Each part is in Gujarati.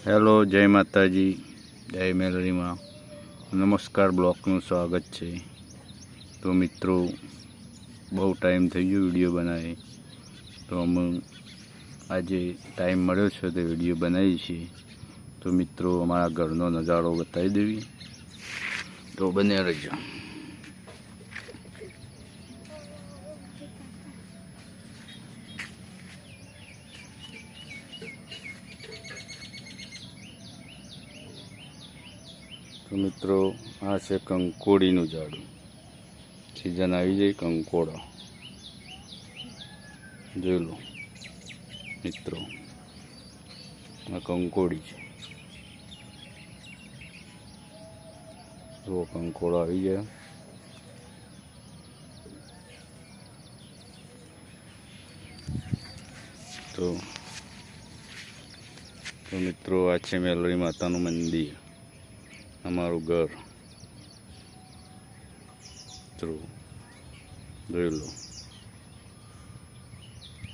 હેલો, જય માતાજી, જય મેલડીમાં. નમસ્કાર. બ્લોગનું સ્વાગત છે. તો મિત્રો, બહુ ટાઈમ થઈ ગયો વિડીયો બનાવી, તો અમે આજે ટાઈમ મળ્યો છે તો વિડીયો બનાવીએ છીએ. તો મિત્રો, અમારા ઘરનો નજારો બતાવી દેવી, તો બને રહેજો. તો મિત્રો, આ છે કંકોડીનું ઝાડું. સિઝન આવી જાય કંકોડો, જોઈ લો મિત્રો, આ કંકોડી છે. જો કંકોડો આવી જાય. તો મિત્રો, આ છે મેલડી માતાનું મંદિર, અમારું ઘર. જોઈ લો,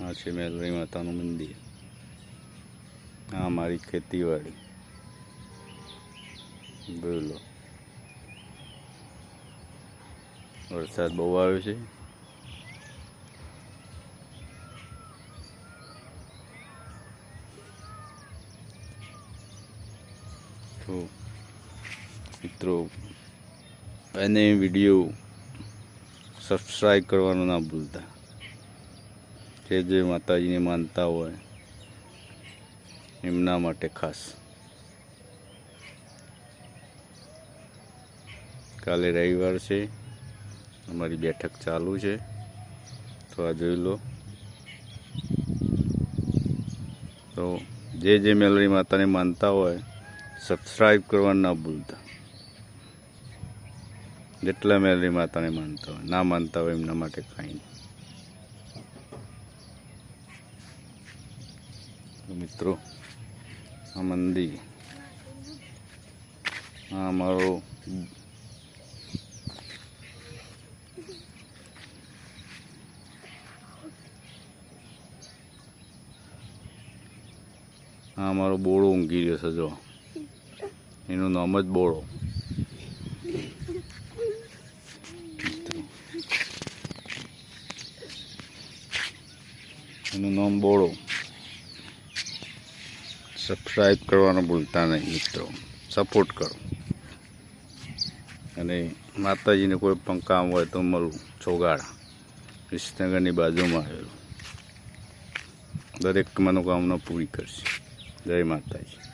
આ છે મેલડી માતાનું મંદિર. આ અમારી ખેતીવાડી, જોઈ લો. વરસાદ બહુ આવ્યો છે. તો મિત્રો, અને વિડીયો સબસ્ક્રાઈબ કરવાનું ના ભૂલતા. જે માતાજીને માનતા હોય એમના માટે ખાસ. કાલે રવિવાર છે, અમારી બેઠક ચાલુ છે, તો આ જોઈ લો. તો જે મેલડી માતાને માનતા હોય સબસ્ક્રાઈબ કરવાનું ના ભૂલતા. જેટલા મેલડી માતાને માનતા હોય, ના માનતા હોય એમના માટે કાંઈ નહીં. મિત્રો, આ મંદિર, આ અમારો બોળો ઊંઘી રહ્યો છે. જો એનું નામ જ બોળો. એનું નામ બોળો. સબસ્ક્રાઈબ કરવાનું ભૂલતા નહીં મિત્રો, સપોર્ટ કરો. અને માતાજીને કોઈ પણ કામ હોય તો મળું ચોગાડા, વિસનગરની બાજુમાં આવેલું. દરેક મનોકામના પૂરી કરશે. જય માતાજી.